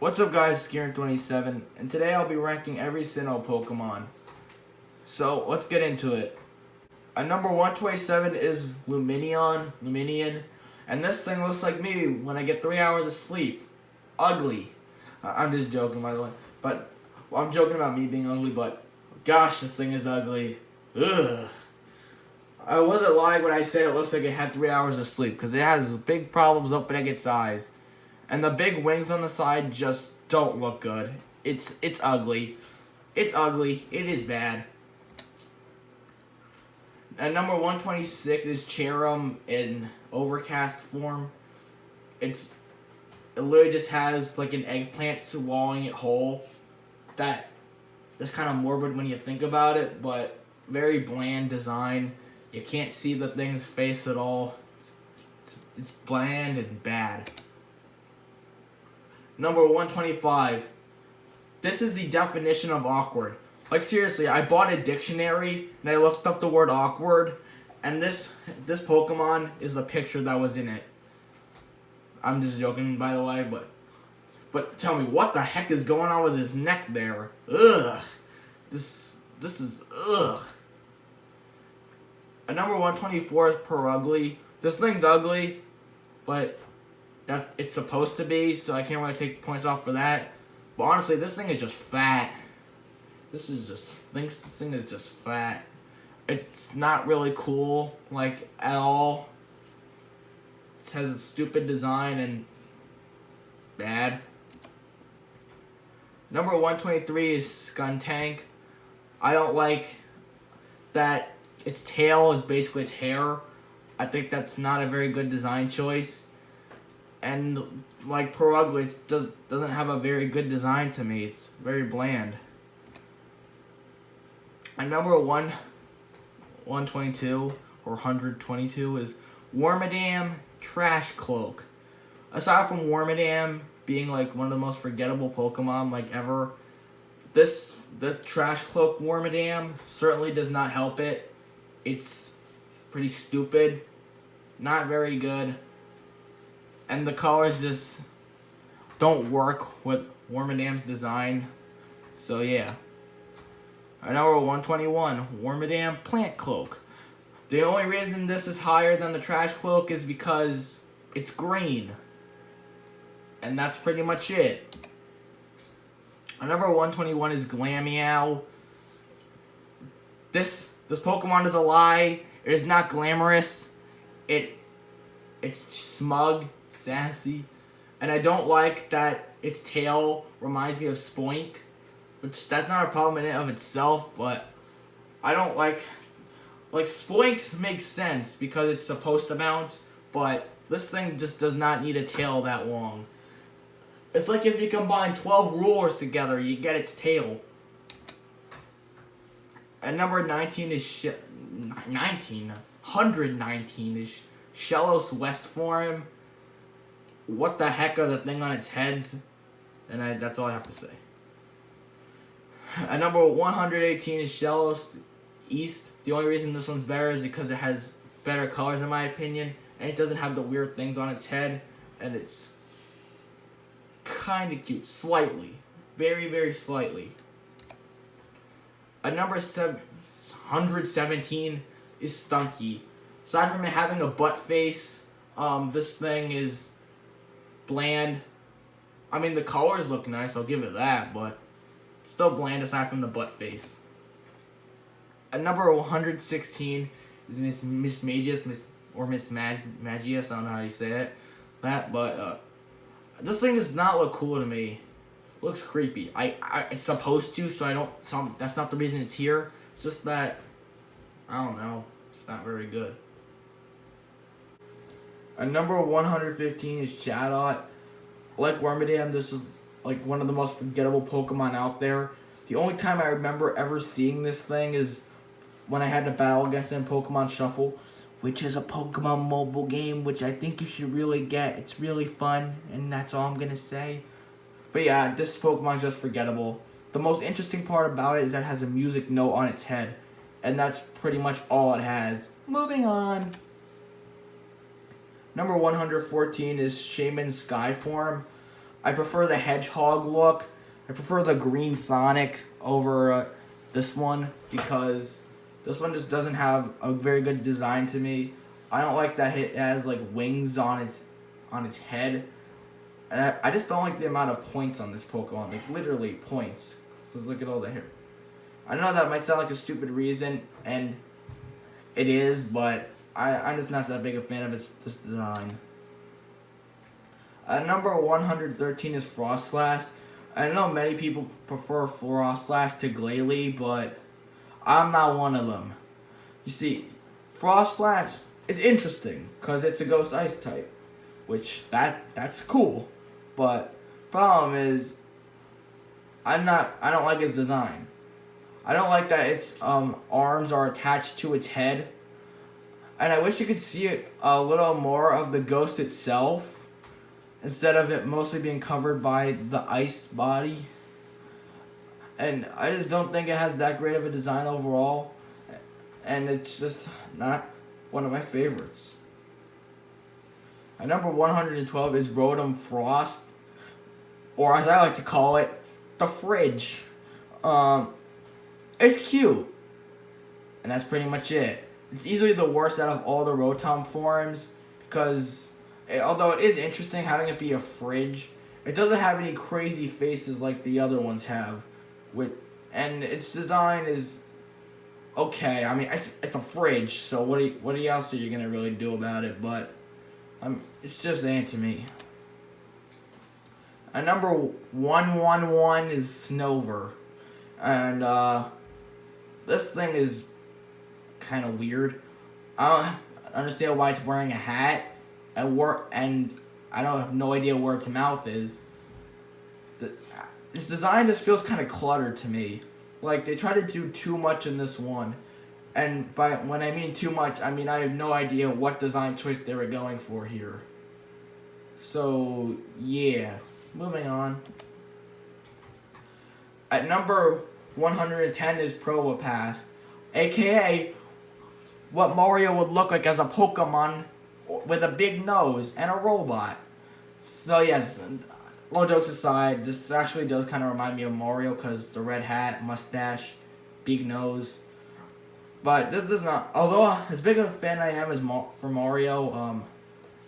What's up guys, Scarin27, and today I'll be ranking every Sinnoh Pokemon. So, let's get into it. At number 127 is Luminion, and this thing looks like me when I get 3 hours of sleep. Ugly. I'm just joking, by the way. But, I'm joking about me being ugly, but gosh, this thing is ugly. Ugh. I wasn't lying when I said it looks like it had 3 hours of sleep, because it has big problems opening its eyes. And the big wings on the side just don't look good. It's ugly. It's ugly. It is bad. At number 126 is Cherum in overcast form. It literally just has like an eggplant swallowing it whole. That's kind of morbid when you think about it, but very bland design. You can't see the thing's face at all. It's bland and bad. Number 125. This is the definition of awkward. Like seriously, I bought a dictionary and I looked up the word awkward, and this Pokemon is the picture that was in it. I'm just joking, by the way, but tell me, what the heck is going on with his neck there? Ugh. This is ugh. At number 124 is Perugly. This thing's ugly, but it's supposed to be, so I can't really take points off for that. But honestly, this thing is just fat. This thing is just fat. It's not really cool, like, at all. It has a stupid design and bad. Number 123 is Skuntank. I don't like that its tail is basically its hair. I think that's not a very good design choice. And like Perugly, it doesn't have a very good design to me. It's very bland. And number 122 or 122 is Wormadam Trash Cloak. Aside from Wormadam being like one of the most forgettable Pokemon like ever, the Trash Cloak Wormadam certainly does not help it. It's pretty stupid, not very good. And the colors just don't work with Wormadam's design. So yeah. Number 121, Wormadam Plant Cloak. The only reason this is higher than the Trash Cloak is because it's green. And that's pretty much it. Number 121 is Glameow. This Pokemon is a lie. It is not glamorous. It's smug, sassy, and I don't like that its tail reminds me of Spoink, which that's not a problem in and of itself, but I don't like Spoinks makes sense because it's supposed to bounce, but this thing just does not need a tail that long. It's like if you combine 12 rulers together, you get its tail. And number 119 is 119 is Shellos West Form. What the heck are the thing on its heads? And that's all I have to say. At number 118 is Shellos East. The only reason this one's better is because it has better colors in my opinion, and it doesn't have the weird things on its head, and it's kind of cute, slightly, very, very slightly. At number 117 is Stunky. Aside from it having a butt face, this thing is bland. I mean, the colors look nice, I'll give it that, but it's still bland aside from the butt face. At number 116 is Miss Magius, Magius, I don't know how you say it. But this thing does not look cool to me. It looks creepy. It's supposed to, so that's not the reason it's here. It's just that, I don't know, it's not very good. At number 115 is Chatot. Like Wormadam, this is like one of the most forgettable Pokemon out there. The only time I remember ever seeing this thing is when I had to battle against it in Pokemon Shuffle, which is a Pokemon mobile game, which I think you should really get. It's really fun, and that's all I'm gonna say. But yeah, this Pokemon's just forgettable. The most interesting part about it is that it has a music note on its head, and that's pretty much all it has. Moving on. Number 114 is Shaman Skyform. I prefer the hedgehog look. I prefer the green Sonic over this one because this one just doesn't have a very good design to me. I don't like that it has like wings on its head. And I just don't like the amount of points on this Pokemon. Like literally points. Just look at all the hair. I know that might sound like a stupid reason, and it is, but I'm just not that big a fan of this design. Number 113 is Frostlass. I know many people prefer Frostlass to Glalie, but I'm not one of them. You see, Frostlass, it's interesting because it's a Ghost Ice type, which that's cool. But problem is, I don't like its design. I don't like that its arms are attached to its head, and I wish you could see it a little more of the ghost itself, instead of it mostly being covered by the ice body. And I just don't think it has that great of a design overall, and it's just not one of my favorites. At number 112 is Rotom Frost, or as I like to call it, the Fridge. It's cute, and that's pretty much it. It's easily the worst out of all the Rotom forms because although it is interesting having it be a fridge, it doesn't have any crazy faces like the other ones have. And its design is okay. I mean, it's a fridge, so what else are you gonna really do about it? But it's just ain't to me. And number 111 is Snover, and this thing is kind of weird. I don't understand why it's wearing a hat and I don't have no idea where its mouth is. This design just feels kind of cluttered to me. Like they try to do too much in this one, and when I mean too much, I mean I have no idea what design choice they were going for here. So yeah, moving on. At number 110 is Probopass, aka what Mario would look like as a Pokemon with a big nose and a robot. So yes, all jokes aside, this actually does kind of remind me of Mario because the red hat, mustache, big nose. But this does not, although as big of a fan I am for Mario,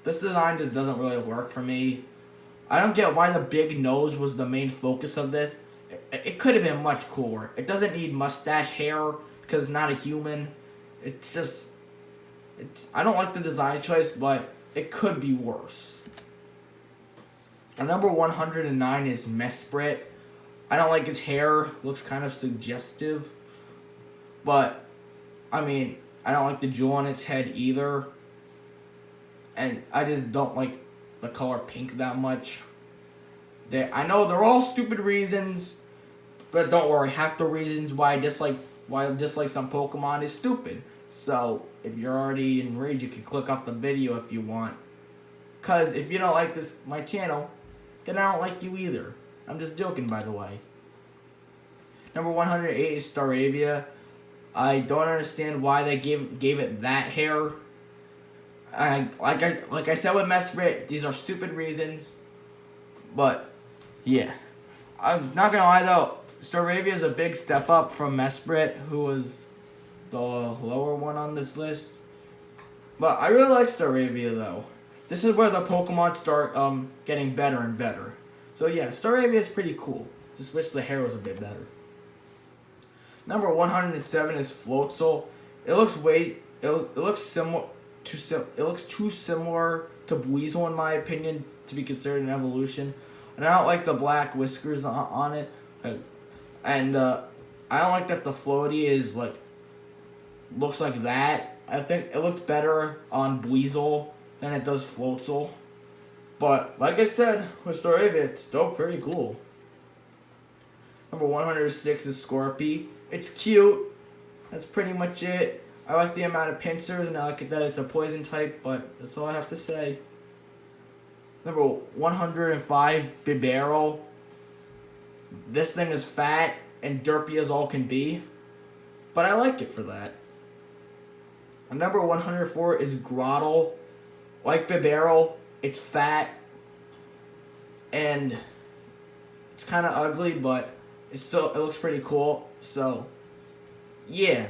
this design just doesn't really work for me. I don't get why the big nose was the main focus of this. It could have been much cooler. It doesn't need mustache hair because it's not a human. It's just... I don't like the design choice, but it could be worse. And number 109 is Mesprit. I don't like its hair. Looks kind of suggestive. But, I mean, I don't like the jewel on its head either. And I just don't like the color pink that much. I know they're all stupid reasons, but don't worry, half the reasons why I dislike some Pokemon is stupid. So if you're already enraged, you can click off the video if you want. Cause if you don't like my channel, then I don't like you either. I'm just joking, by the way. Number 108 is Staravia. I don't understand why they gave it that hair. Like I said with Mesprit, these are stupid reasons. But yeah, I'm not gonna lie though, Staravia is a big step up from Mesprit, who was the lower one on this list. But I really like Staravia though. This is where the Pokemon start getting better and better. So yeah, Staravia is pretty cool. Just wish the hair was a bit better. Number 107 is Floatzel. It looks too similar to Buizel in my opinion to be considered an evolution. And I don't like the black whiskers on it. And I don't like that the floaty is looks like that. I think it looked better on Buizel than it does Floatzel. But like I said, with Staravia, it's still pretty cool. Number 106 is Scorpy. It's cute. That's pretty much it. I like the amount of pincers and I like that it's a poison type, but that's all I have to say. Number 105, Bibarel. This thing is fat and derpy as all can be, but I like it for that. And number 104 is Grottle. Like Bibarel, it's fat and it's kind of ugly, but it looks pretty cool. So, yeah.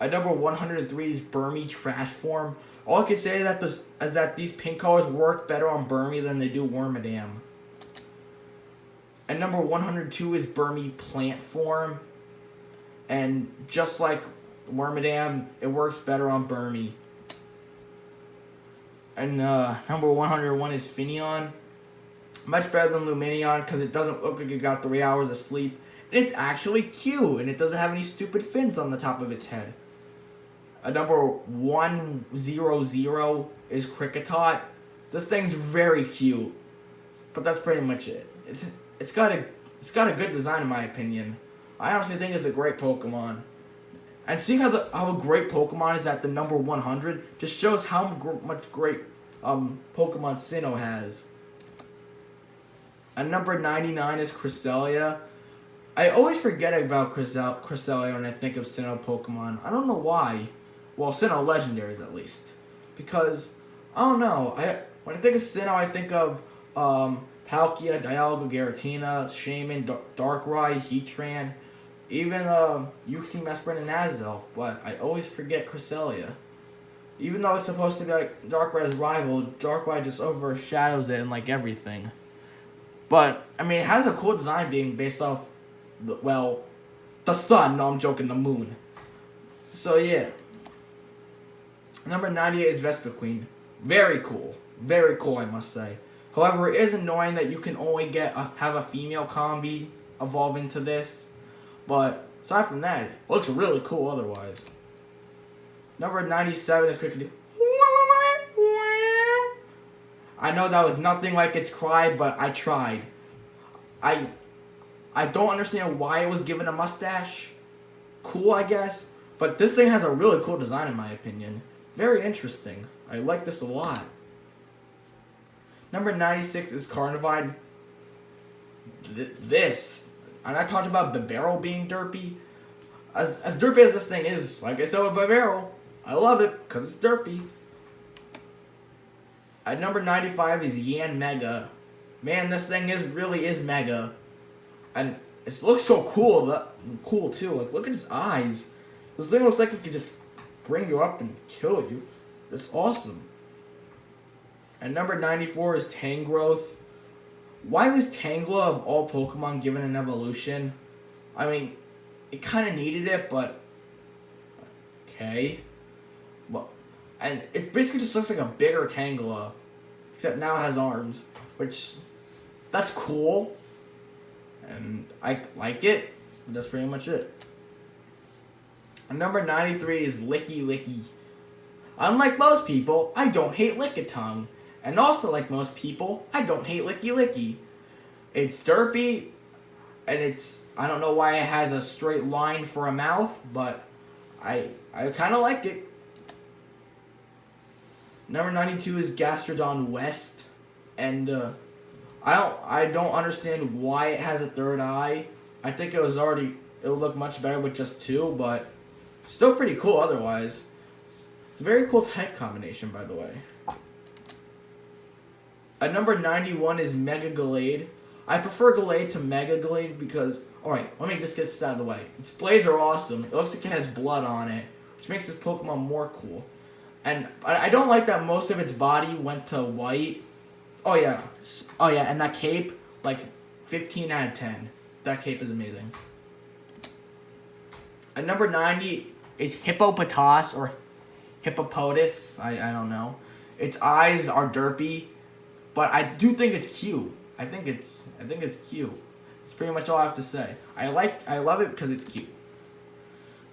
At number 103 is Burmy Trash Form. All I can say is that these pink colors work better on Burmy than they do Wormadam. At number 102 is Burmy Plant Form. And just like Wormadam, it works better on Burmy. And number 101 is Finneon. Much better than Luminion because it doesn't look like it got 3 hours of sleep. And it's actually cute, and it doesn't have any stupid fins on the top of its head. Number 100 is Kricketot. This thing's very cute, but that's pretty much it. It's got a good design in my opinion. I honestly think it's a great Pokemon. And seeing how a great Pokemon is at the number 100 just shows how much great Pokemon Sinnoh has. At number 99 is Cresselia. I always forget about Cresselia when I think of Sinnoh Pokemon. I don't know why. Well, Sinnoh Legendaries at least. Because, I don't know. When I think of Sinnoh, I think of Palkia, Dialga, Giratina, Shaman, Darkrai, Heatran, even Uxie, Mesprit, and Azelf. But I always forget Cresselia. Even though it's supposed to be like Darkrai's rival, Darkrai just overshadows it in like everything. But, I mean, it has a cool design being based off, the sun. No, I'm joking, the moon. So, yeah. Number 98 is Vespiquen. Very cool. Very cool, I must say. However, it is annoying that you can only have a female combi evolve into this. But, aside from that, it looks really cool otherwise. Number 97 is Cricket. I know that was nothing like its cry, but I tried. I don't understand why it was given a mustache. Cool, I guess. But this thing has a really cool design in my opinion. Very interesting. I like this a lot. Number 96 is Carnivine. This. And I talked about Bibarel being derpy. As derpy as this thing is, like I said with Bibarel, I love it because it's derpy. At number 95 is Yanmega. Man, this thing really is mega. And it looks so cool too. Like, look at its eyes. This thing looks like it could just bring you up and kill you. That's awesome. And number 94 is Tangrowth. Why was Tangela of all Pokemon given an evolution? I mean, it kind of needed it, but okay. Well, and it basically just looks like a bigger Tangela, except now it has arms, which that's cool, and I like it. That's pretty much it. And number 93 is Licky Licky. Unlike most people, I don't hate Lickitung. And also like most people, I don't hate Licky Licky. It's derpy, and I don't know why it has a straight line for a mouth, but I kind of like it. Number 92 is Gastrodon West, and I don't understand why it has a third eye. I think it would look much better with just two, but still pretty cool otherwise. It's a very cool type combination, by the way. At number 91 is Mega Gallade. I prefer Gallade to Mega Gallade because, alright, let me just get this out of the way. Its blades are awesome. It looks like it has blood on it, which makes this Pokemon more cool. And I don't like that most of its body went to white. Oh yeah, and that cape, like 15 out of 10. That cape is amazing. At number 90 is Hippopotas or Hippopotas. I don't know. Its eyes are derpy, but I do think it's cute. I think it's cute. That's pretty much all I have to say. I love it because it's cute.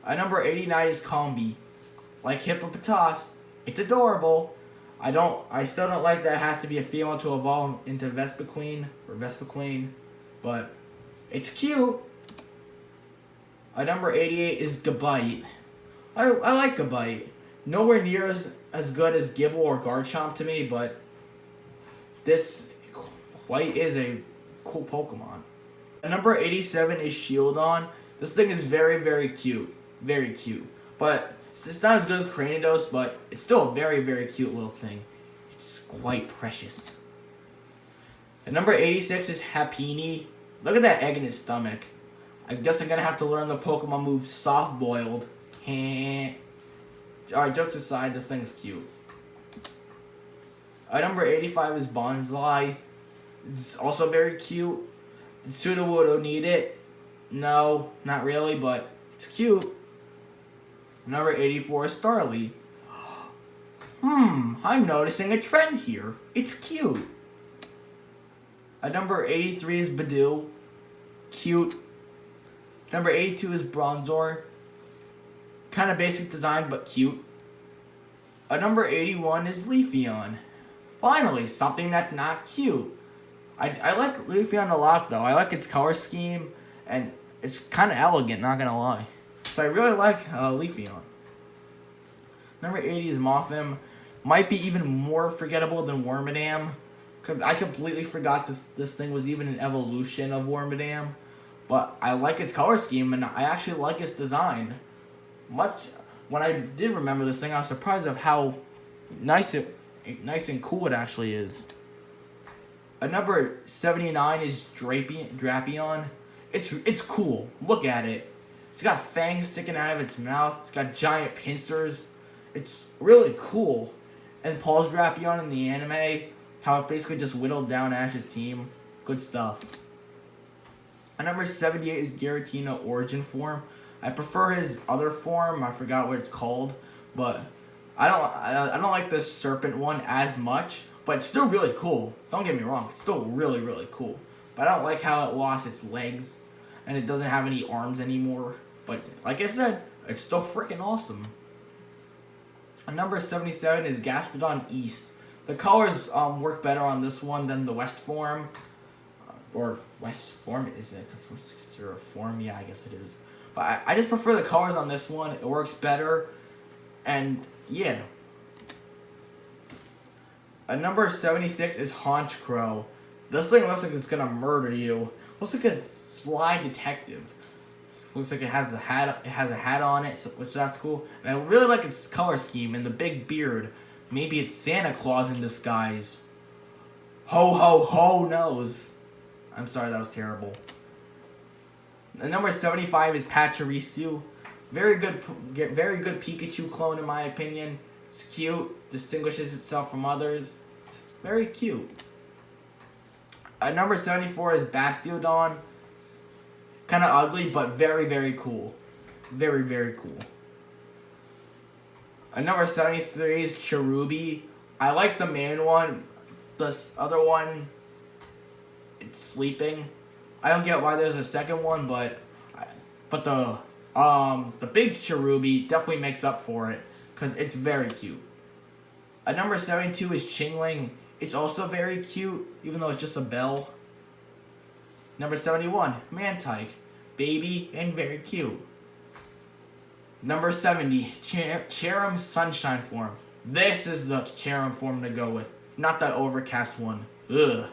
At number 89 is Combi. Like Hippopotas, it's adorable. I still don't like that it has to be a female to evolve into Vespiquen, but it's cute. At number 88 is Gabite. I like Gabite. Nowhere near as good as Gibble or Garchomp to me, but this quite is a cool Pokemon. At number 87 is Shieldon. This thing is very, very cute. Very cute. But it's not as good as Cranidos, but it's still a very, very cute little thing. It's quite precious. And number 86 is Happiny. Look at that egg in his stomach. I guess I'm gonna have to learn the Pokemon move Soft Boiled. Alright, jokes aside, this thing's cute. Number 85 is Bonsai. It's also very cute. Did Sudowoodo need it? No, not really, but it's cute. Number 84 is Starly. I'm noticing a trend here. It's cute. Number 83 is Badoo. Cute. Number 82 is Bronzor. Kind of basic design, but cute. Number 81 is Leafeon. Finally, something that's not cute. I like Leafeon a lot, though. I like its color scheme, and it's kind of elegant, not gonna lie. So I really like Leafeon. Number 80 is Mothim. Might be even more forgettable than Wormadam, because I completely forgot this thing was even an evolution of Wormadam. But I like its color scheme, and I actually like its design. When I did remember this thing, I was surprised of how nice and cool it actually is. Number 79 is Drapion. It's cool. Look at it. It's got fangs sticking out of its mouth. It's got giant pincers. It's really cool. And Paul's Drapion in the anime, how it basically just whittled down Ash's team. Good stuff. Number 78 is Giratina Origin Form. I prefer his other form. I forgot what it's called, but I don't like the serpent one as much. But it's still really cool. Don't get me wrong. It's still really, really cool. But I don't like how it lost its legs, and it doesn't have any arms anymore. But like I said, it's still freaking awesome. Number 77 is Gastrodon East. The colors work better on this one than the West form. Or West form, is it considered a form? Yeah, I guess it is. But I just prefer the colors on this one. It works better. And yeah. Number 76 is Honchkrow. This thing looks like it's gonna murder you. Looks like a sly detective. Looks like it has a hat. It has a hat on it, which that's cool. And I really like its color scheme and the big beard. Maybe it's Santa Claus in disguise. Ho ho ho knows. I'm sorry, that was terrible. And number 75 is Pachirisu. Very good Pikachu clone in my opinion. It's cute, distinguishes itself from others. Very cute. Number 74 is Bastiodon. It's kind of ugly, but very, very cool. Very, very cool. Number 73 is Cherubi. I like the main one. This other one, it's sleeping. I don't get why there's a second one, but the big Cherubi definitely makes up for it because it's very cute. Number 72 is Chingling. It's also very cute, even though it's just a bell. Number 71, Mantike. Baby and very cute. Number 70, Cherim Sunshine form. This is the Cherim form to go with, not that Overcast one. Ugh.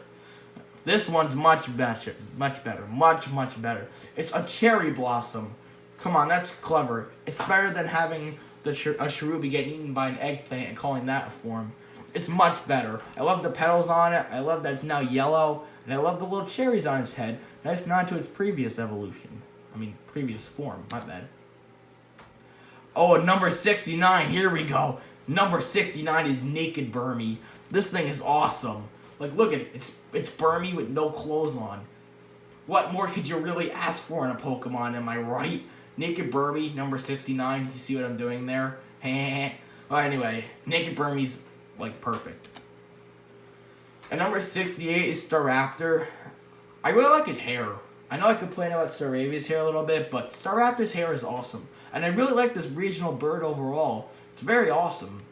This one's much better. Much better. It's a cherry blossom. Come on, that's clever. It's better than having a Cherubi get eaten by an eggplant and calling that a form. It's much better. I love the petals on it. I love that it's now yellow. And I love the little cherries on its head. Nice nod to its previous evolution. Previous form. My bad. Oh, number 69. Here we go. Number 69 is Naked Burmy. This thing is awesome. Like, look at it. It's Burmy with no clothes on. What more could you really ask for in a Pokemon, am I right? Naked Burmy, number 69. You see what I'm doing there? Well, anyway, Naked Burmy's, like, perfect. And number 68 is Staraptor. I really like his hair. I know I complain about Staravia's hair a little bit, but Staraptor's hair is awesome. And I really like this regional bird overall. It's very awesome.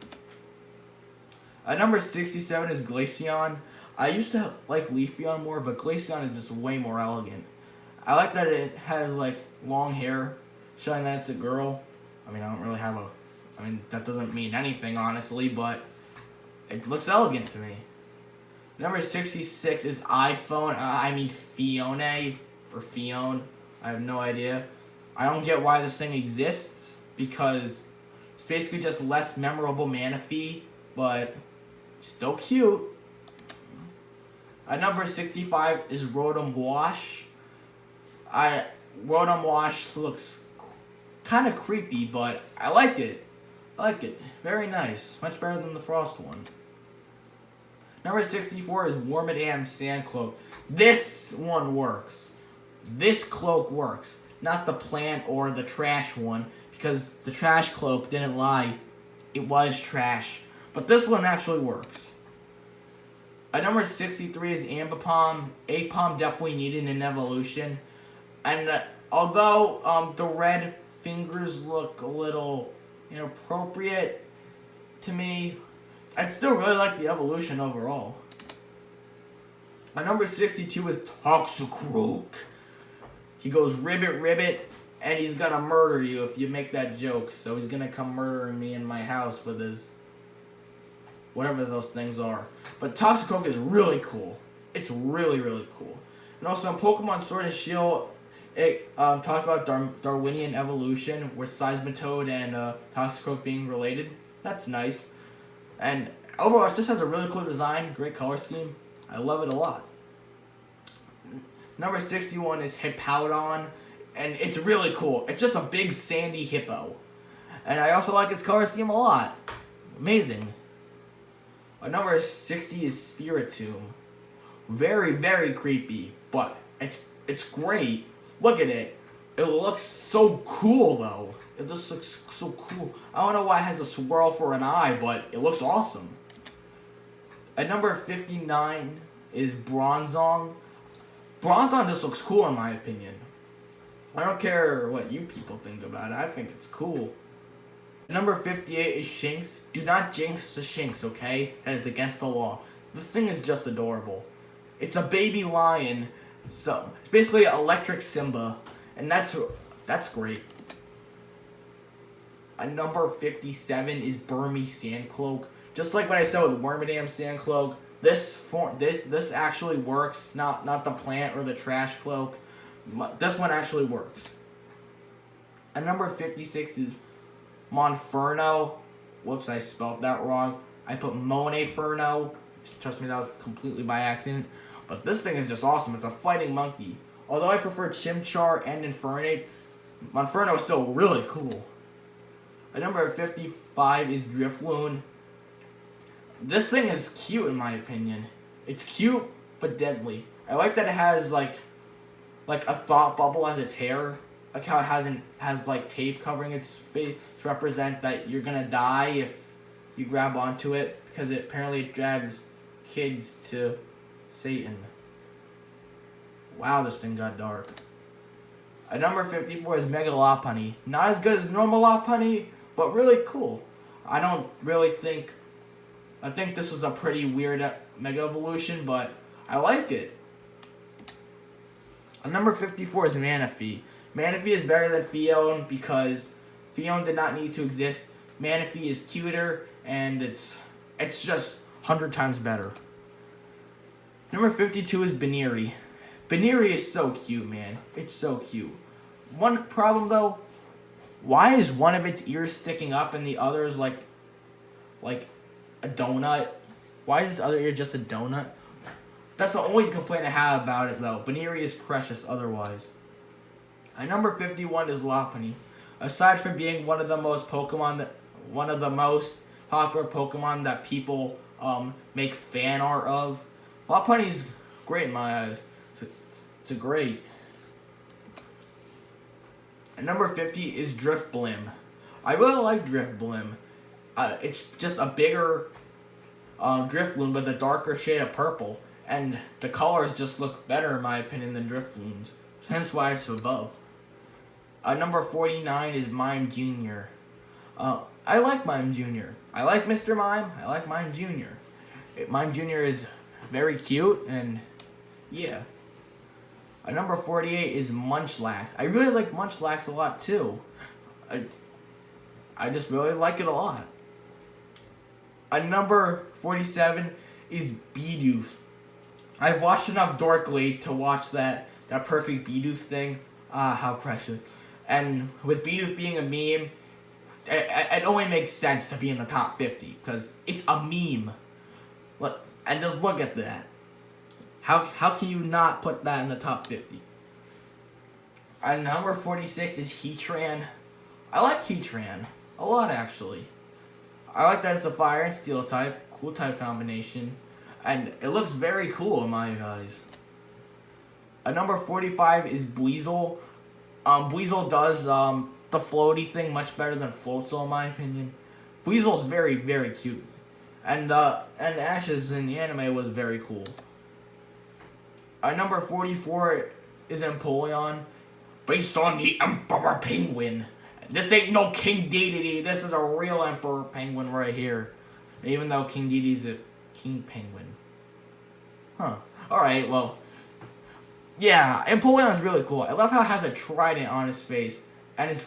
Number 67 is Glaceon. I used to like Leafeon more, but Glaceon is just way more elegant. I like that it has, like, long hair, showing that it's a girl. I don't really have a... that doesn't mean anything, honestly, but it looks elegant to me. Number 66 is Fione, or Fione. I have no idea. I don't get why this thing exists, because it's basically just less memorable Manaphy, but still cute. At number 65 is Rotom Wash. Rotom Wash looks kind of creepy, but I like it. I like it. Very nice. Much better than the Frost one. Number 64 is Wormadam Sand Cloak. This one works. This cloak works. Not the plant or the trash one, because the trash cloak didn't lie. It was trash. But this one actually works. At number 63 is Ambipom. Apom definitely needed an evolution. And although the red fingers look a little inappropriate to me, I'd still really like the evolution overall. At number 62 is Toxicroak. He goes ribbit ribbit, and he's gonna murder you if you make that joke. So he's gonna come murdering me in my house with his whatever those things are. But Toxicroak is really cool. It's really, really cool. And also in Pokemon Sword and Shield, it talked about Darwinian evolution with Seismitoad and Toxicroak being related. That's nice. And overall, it just has a really cool design, great color scheme. I love it a lot. Number 61 is Hippowdon, and it's really cool. It's just a big sandy hippo. And I also like its color scheme a lot. Amazing. Number 60 is Spiritomb. Very, very creepy, but it's great. Look at it. It looks so cool, though. It just looks so cool. I don't know why it has a swirl for an eye, but it looks awesome. At number 59 is Bronzong. Bronzong just looks cool in my opinion. I don't care what you people think about it. I think it's cool. At number 58 is Shinx. Do not jinx the Shinx, okay? That is against the law. The thing is just adorable. It's a baby lion, so it's basically electric Simba, and that's great. At number 57 is Burmy Sandcloak. Just like what I said with Wormadam Sandcloak, this actually works. Not the plant or the trash cloak. This one actually works. At number 56 is Monferno. Whoops, I spelled that wrong. I put Moneferno. Trust me, that was completely by accident. But this thing is just awesome. It's a fighting monkey. Although I prefer Chimchar and Infernape, Monferno is still really cool. At number 55 is Drifloon. This thing is cute in my opinion. It's cute but deadly. I like that it has like a thought bubble as its hair. Like how it has like tape covering its face to represent that you're gonna die if you grab onto it, because it apparently drags kids to Satan. Wow, this thing got dark. At number 54 is Mega Lopunny. Not as good as normal Lopunny, but really cool. I think this was a pretty weird Mega Evolution, but I like it. At number 54 is Manaphy. Manaphy is better than Fion because Fion did not need to exist. Manaphy is cuter, and it's just 100 times better. Number 52 is Baneri. Baneri is so cute, man. It's so cute. One problem, though, why is one of its ears sticking up and the other is like a donut? Why is its other ear just a donut? That's the only complaint I have about it, though. Baneri is precious otherwise. At number 51 is Lopunny. Aside from being one of the most popular Pokemon that people make fan art of, Lopunny's great in my eyes. It's a great. At number 50 is Drifblim. I really like Drifblim. It's just a bigger Drifloon with a darker shade of purple, and the colors just look better in my opinion than Drifloon's. Hence why it's above. Number 49 is Mime Jr. I like Mime Jr. I like Mr. Mime. I like Mime Jr. Mime Jr. is very cute, and yeah. Number 48 is Munchlax. I really like Munchlax a lot too. I just really like it a lot. Number 47 is Bidoof. I've watched enough Dorkly to watch that perfect Bidoof thing. Ah, how precious. And with Bidoof being a meme, it only makes sense to be in the top 50 because it's a meme. And just look at that. How can you not put that in the top 50? And number 46 is Heatran. I like Heatran a lot, actually. I like that it's a fire and steel type. Cool type combination. And it looks very cool in my eyes. Number 45 is Buizel. Buizel does the floaty thing much better than Floatzel, in my opinion. Buizel's very, very cute. And Ash's in the anime was very cool. Number 44 is Empoleon, based on the Emperor Penguin. This ain't no King Dedede. This is a real Emperor Penguin right here. Even though King Dedede's a King Penguin. Huh. Alright, well. Yeah, Empoleon is really cool. I love how it has a trident on its face. And it's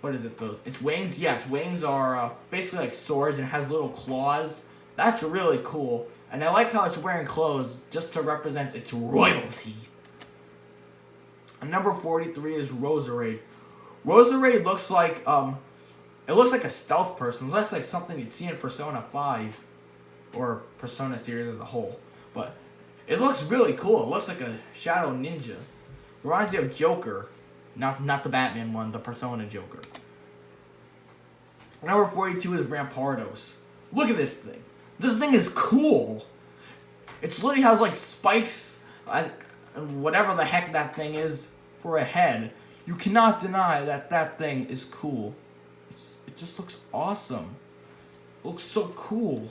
what is it, those? Its wings? Yeah, its wings are basically like swords and has little claws. That's really cool. And I like how it's wearing clothes just to represent its royalty. And number 43 is Roserade. Roserade looks like it looks like a stealth person. It looks like something you'd see in Persona 5 or Persona series as a whole. But it looks really cool. It looks like a shadow ninja. Reminds you of Joker. Not the Batman one, the Persona Joker. Number 42 is Rampardos. Look at this thing. This thing is cool. It literally has like spikes and whatever the heck that thing is for a head. You cannot deny that that thing is cool. It just looks awesome. It looks so cool.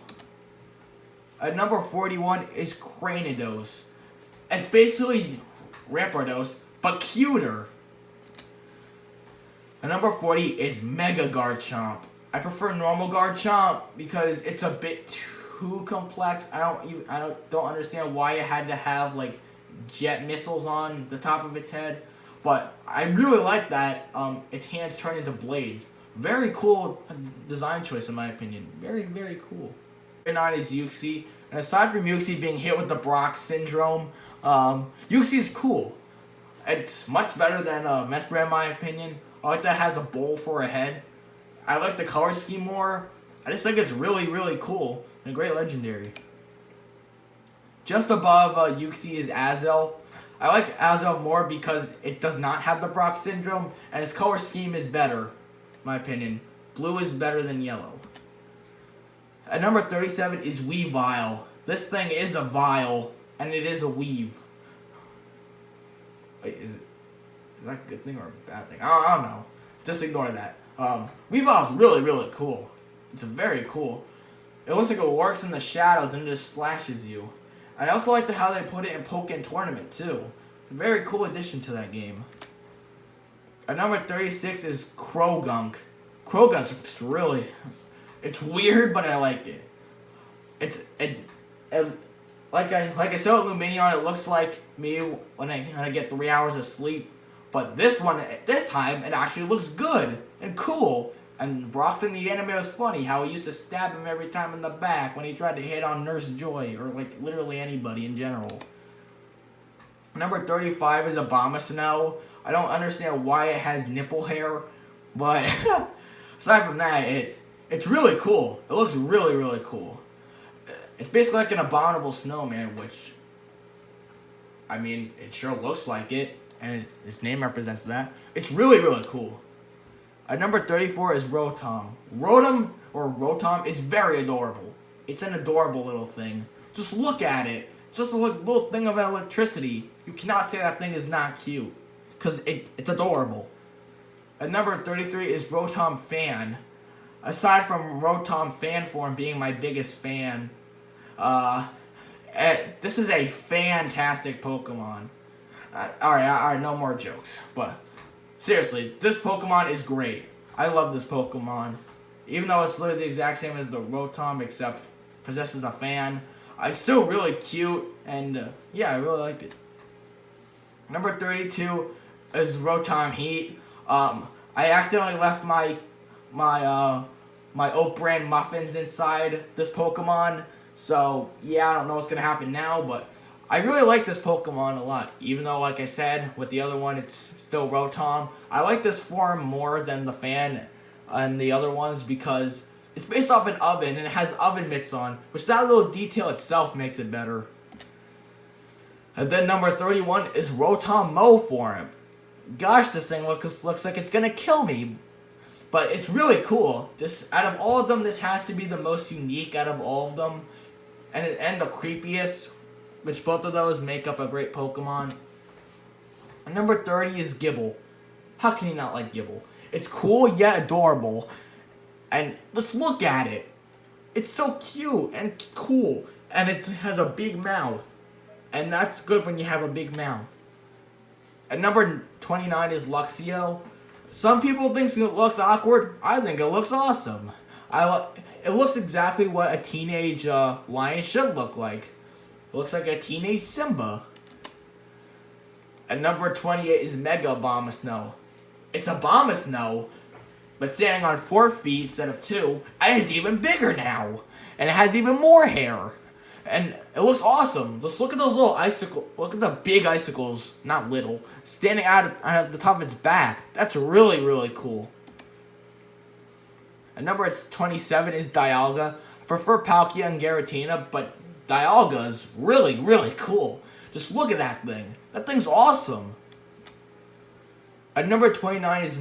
At number 41 is Cranidos. It's basically Rampardos, but cuter. At number 40 is Mega Garchomp. I prefer normal Garchomp because it's a bit too complex. I don't understand why it had to have like jet missiles on the top of its head, but I really like that its hands turn into blades. Very cool design choice in my opinion. Very, very cool. Number 9 is Uxie, and aside from Uxie being hit with the Brock syndrome, Uxie is cool. It's much better than Mesprit in my opinion. I like that it has a bowl for a head. I like the color scheme more. I just think it's really, really cool and a great legendary. Just above Uxie is Azelf. I like Azelf more because it does not have the Brock syndrome and its color scheme is better, in my opinion. Blue is better than yellow. At number 37 is Weavile. This thing is a Vile and it is a Weave. Wait, is that a good thing or a bad thing? I don't know. Just ignore that. Weavile is really, really cool. It's very cool. It looks like it works in the shadows and it just slashes you. And I also like how they put it in Pokken Tournament too. It's a very cool addition to that game. At number 36 is Krogunk. Krogunk's really... It's weird, but I like it. Like I said with Luminion, it looks like me when I get 3 hours of sleep. But this time, it actually looks good and cool. And Brock in the anime was funny, how he used to stab him every time in the back when he tried to hit on Nurse Joy, or like literally anybody in general. Number 35 is Abomasnow. I don't understand why it has nipple hair, but aside from that, it's really cool. It looks really, really cool. It's basically like an abominable snowman, which, I mean, it sure looks like it, and its name represents that. It's really, really cool. At number 34 is Rotom. Rotom is very adorable. It's an adorable little thing. Just look at it. It's just a little thing of electricity. You cannot say that thing is not cute, because it's adorable. At number 33 is Rotom Fan. Aside from Rotom Fan form being my biggest fan, this is a fantastic Pokemon. Alright, no more jokes. But seriously, this Pokemon is great. I love this Pokemon. Even though it's literally the exact same as the Rotom, except possesses a fan. It's still really cute, and yeah, I really liked it. Number 32 is Rotom Heat. I accidentally left my oat bran muffins inside this Pokemon, so yeah, I don't know what's gonna happen now, but I really like this Pokemon a lot. Even though, like I said, with the other one, it's still Rotom. I like this form more than the fan and the other ones because it's based off an oven and it has oven mitts on, which that little detail itself makes it better. And then number 31 is Rotom Mo form. Gosh, this thing looks like it's gonna kill me. But it's really cool. This, out of all of them, this has to be the most unique out of all of them. And the creepiest, which both of those make up a great Pokemon. And number 30 is Gibble. How can you not like Gibble? It's cool yet adorable. And let's look at it. It's so cute and cool. And it has a big mouth. And that's good when you have a big mouth. And number 29 is Luxio. Some people think it looks awkward. I think it looks awesome. It looks exactly what a teenage lion should look like. It looks like a teenage Simba. And number 28 is Mega Abomasnow. It's Abomasnow, but standing on 4 feet instead of 2, and it's even bigger now. And it has even more hair. And it looks awesome. Just look at those little icicles. Look at the big icicles, not little, standing out at the top of its back. That's really, really cool. And number 27 is Dialga. I prefer Palkia and Giratina, but Dialga is really, really cool. Just look at that thing. That thing's awesome. And number 29 is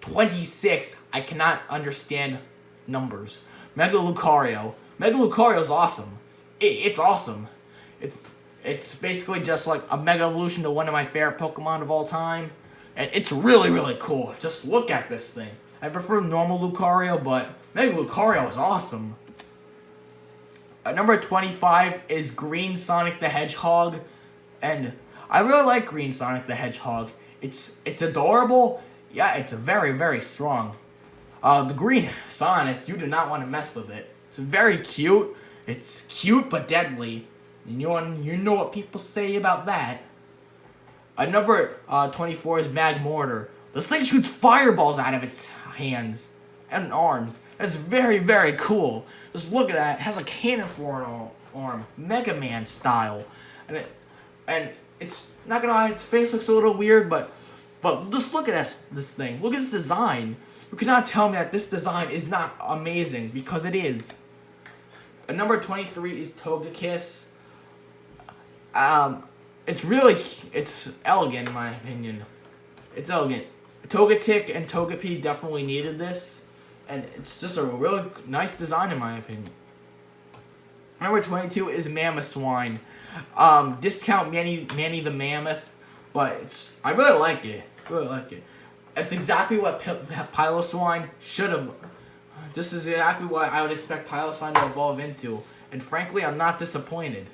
26. I cannot understand numbers. Mega Lucario. Mega Lucario is awesome. It's awesome. It's basically just like a Mega Evolution to one of my favorite Pokemon of all time. And it's really, really cool. Just look at this thing. I prefer normal Lucario, but Mega Lucario is awesome. Number 25 is Green Sonic the Hedgehog. And I really like Green Sonic the Hedgehog. It's adorable. Yeah, it's very, very strong. The Green Sonic, you do not want to mess with it. It's very cute. It's cute but deadly. And you know what people say about that. Number 24 is Magmortar. This thing shoots fireballs out of its hands and arms. That's very, very cool. Just look at that. It has a cannon for an arm. Mega Man style. And it's not gonna lie, its face looks a little weird, but just look at this thing. Look at this design. You cannot tell me that this design is not amazing, because it is. And number 23 is Togekiss. It's elegant in my opinion. It's elegant. Togetic and Togepi definitely needed this, and it's just a really nice design in my opinion. Number 22 is Mamoswine. Discount Manny the Mammoth, but I really like it. It's exactly what Piloswine should have. This is exactly what I would expect Piloswine to evolve into, and frankly, I'm not disappointed.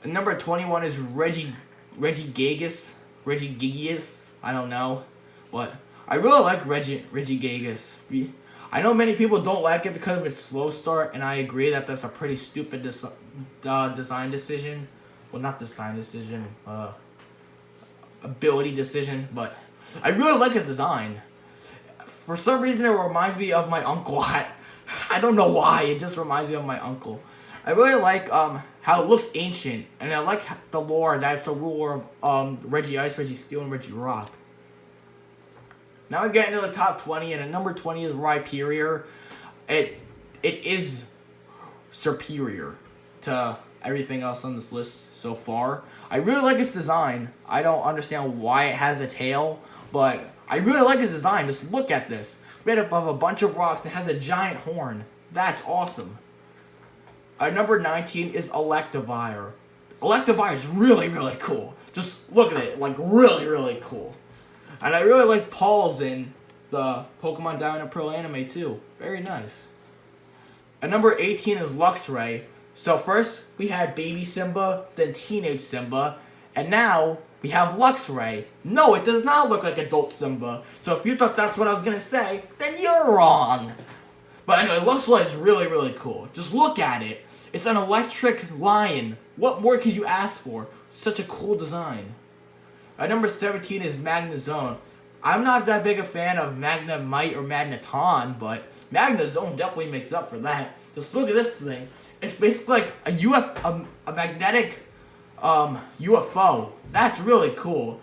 And number 21 is Regigigas. I don't know, but I really like Regigigas. I know many people don't like it because of its slow start, and I agree that that's a pretty stupid design decision. Well, not design decision, ability decision, but I really like his design. For some reason, it reminds me of my uncle. I don't know why, it just reminds me of my uncle. I really like how it looks ancient, and I like the lore that it's the ruler of Regice, Registeel, and Regirock. Now we get into the top 20, and at number 20 is Rhyperior. It is superior to everything else on this list so far. I really like its design. I don't understand why it has a tail, but I really like its design. Just look at this. It's made up of a bunch of rocks and it has a giant horn. That's awesome. Number 19 is Electivire. Electivire is really, really cool. Just look at it, like really, really cool. And I really like Paul's in the Pokemon Diamond and Pearl anime too. Very nice. And number 18 is Luxray. So first we had Baby Simba, then Teenage Simba, and now we have Luxray. No, it does not look like Adult Simba. So if you thought that's what I was gonna say, then you're wrong. But anyway, Luxray is really, really cool. Just look at it. It's an electric lion. What more could you ask for? Such a cool design. Number 17 is Magnezone. I'm not that big a fan of Magnemite or Magneton, but Magnezone definitely makes up for that. Just look at this thing. It's basically like a magnetic UFO. That's really cool.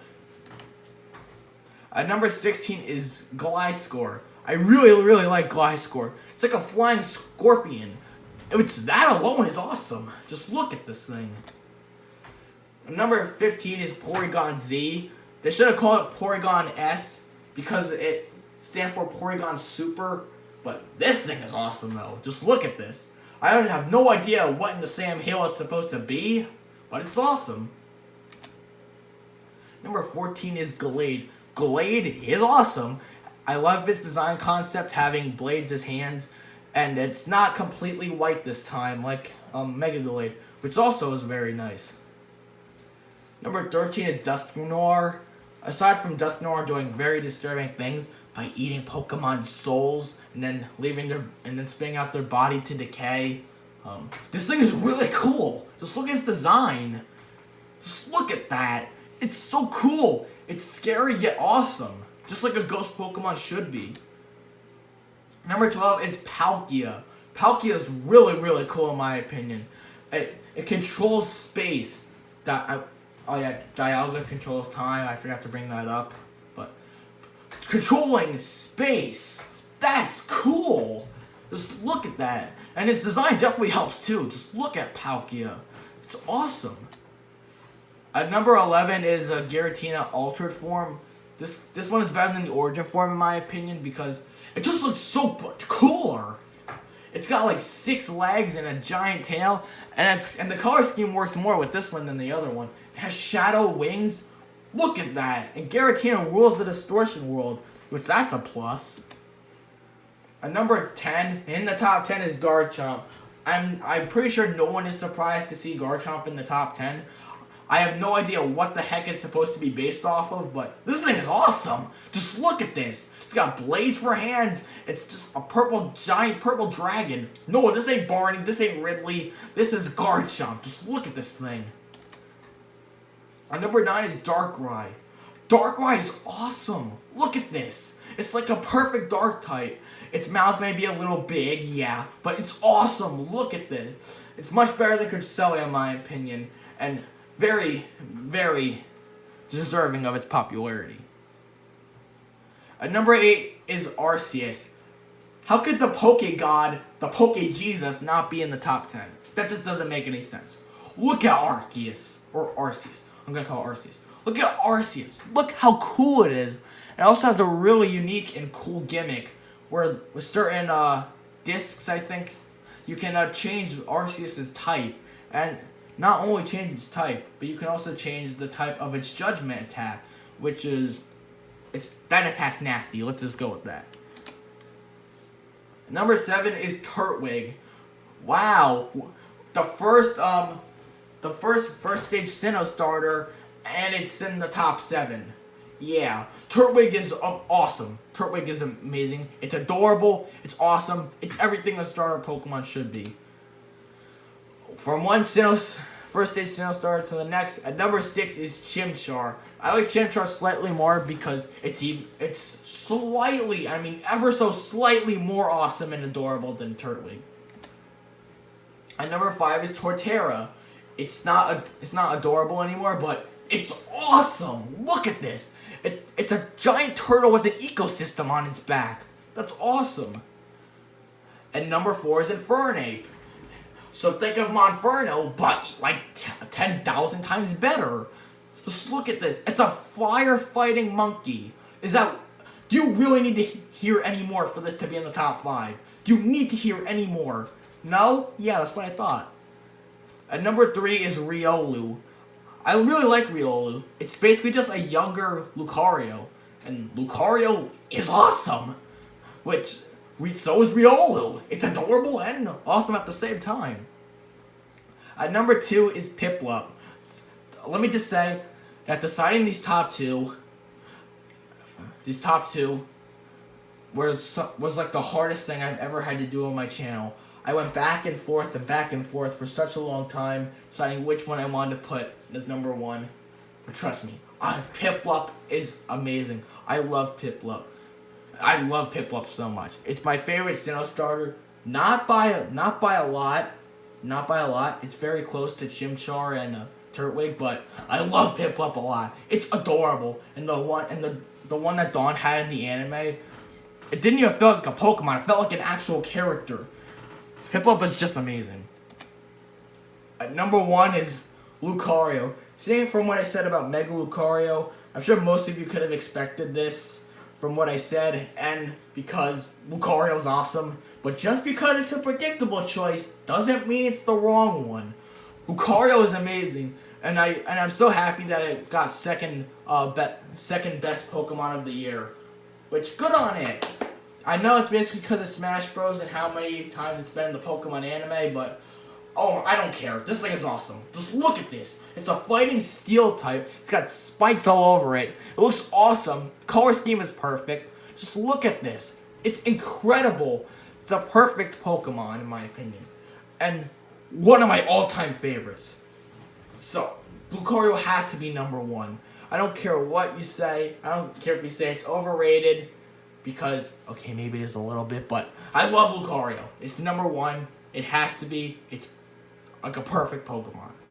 Number 16 is Gliscor. I really, really like Gliscor. It's like a flying scorpion. That alone is awesome. Just look at this thing. Number 15 is Porygon Z. They should have called it Porygon S because it stands for Porygon Super. But this thing is awesome though. Just look at this. I don't have no idea what in the Sam Hill it's supposed to be, but it's awesome. Number 14 is Glade. Glade is awesome. I love its design concept, having blades as hands, and it's not completely white this time like Mega Glade, which also is very nice. Number 13 is Dusknoir. Aside from Dusknoir doing very disturbing things by eating Pokemon souls and then spitting out their body to decay, this thing is really cool. Just look at its design. Just look at that. It's so cool. It's scary yet awesome. Just like a ghost Pokemon should be. Number 12 is Palkia. Palkia is really, really cool in my opinion. It controls space. Dialga controls time. I forgot to bring that up. But controlling space. That's cool. Just look at that. And its design definitely helps too. Just look at Palkia. It's awesome. At number 11 is Giratina Altered Form. This one is better than the Origin Form in my opinion because it just looks so much cooler. It's got like 6 legs and a giant tail, and the color scheme works more with this one than the other one. It has shadow wings. Look at that. And Giratina rules the distortion world, which that's a plus. At number 10, in the top 10 is Garchomp. I'm pretty sure no one is surprised to see Garchomp in the top 10. I have no idea what the heck it's supposed to be based off of, but this thing is awesome. Just look at this. It's got blades for hands. It's just a giant purple dragon. No, this ain't Barney. This ain't Ridley. This is Garchomp. Just look at this thing. At number 9 is Darkrai. Darkrai is awesome. Look at this. It's like a perfect dark type. Its mouth may be a little big, yeah, but it's awesome. Look at this. It's much better than Cresselia in my opinion, and very, very deserving of its popularity. At number 8 is Arceus. How could the Poke God, the Poke Jesus, not be in the top 10? That just doesn't make any sense. Look at Arceus. Or Arceus. I'm going to call it Arceus. Look at Arceus. Look how cool it is. It also has a really unique and cool gimmick where with certain discs, I think, you can change Arceus' type. And not only change its type, but you can also change the type of its judgment attack, which is, that attack's nasty. Let's just go with that. Number 7 is Turtwig. Wow, the first stage Sinnoh starter, and it's in the top 7. Yeah, Turtwig is awesome. Turtwig is amazing. It's adorable. It's awesome. It's everything a starter Pokemon should be. From one first stage Sinnoh starter to the next, at number 6 is Chimchar. I like Chimchar slightly more because it's slightly, I mean ever so slightly more awesome and adorable than Turtwig. At number 5 is Torterra. It's not adorable anymore, but it's awesome. Look at this. It's a giant turtle with an ecosystem on its back. That's awesome. And number 4 is Infernape. So think of Monferno, but like 10,000 times better. Just look at this. It's a firefighting monkey. Do you really need to hear any more for this to be in the top 5? Do you need to hear any more? No? Yeah, that's what I thought. At number 3 is Riolu. I really like Riolu. It's basically just a younger Lucario. And Lucario is awesome. So is Riolu. It's adorable and awesome at the same time. At number 2 is Piplup. Let me just say that deciding these top two was like the hardest thing I've ever had to do on my channel. I went back and forth for such a long time, deciding which one I wanted to put as number 1. But trust me, Piplup is amazing. I love Piplup. I love Piplup so much. It's my favorite Sinnoh starter. Not by a lot. It's very close to Chimchar and Turtwig, but I love Piplup a lot. It's adorable. And the one that Dawn had in the anime, it didn't even feel like a Pokemon. It felt like an actual character. Piplup is just amazing. Number 1 is Lucario. Seeing from what I said about Mega Lucario, I'm sure most of you could have expected this from what I said, and because Lucario's awesome. But just because it's a predictable choice doesn't mean it's the wrong one. Lucario is amazing, and I'm so happy that it got second best Pokemon of the year, which good on it. I know it's basically because of Smash Bros. And how many times it's been in the Pokemon anime, but oh, I don't care. This thing is awesome. Just look at this. It's a fighting steel type. It's got spikes all over it. It looks awesome. Color scheme is perfect. Just look at this. It's incredible. It's a perfect Pokemon, in my opinion. And one of my all-time favorites. So, Lucario has to be number 1. I don't care what you say. I don't care if you say it's overrated. Because, okay, maybe it is a little bit, but I love Lucario. It's number 1. It has to be. It's like a perfect Pokemon.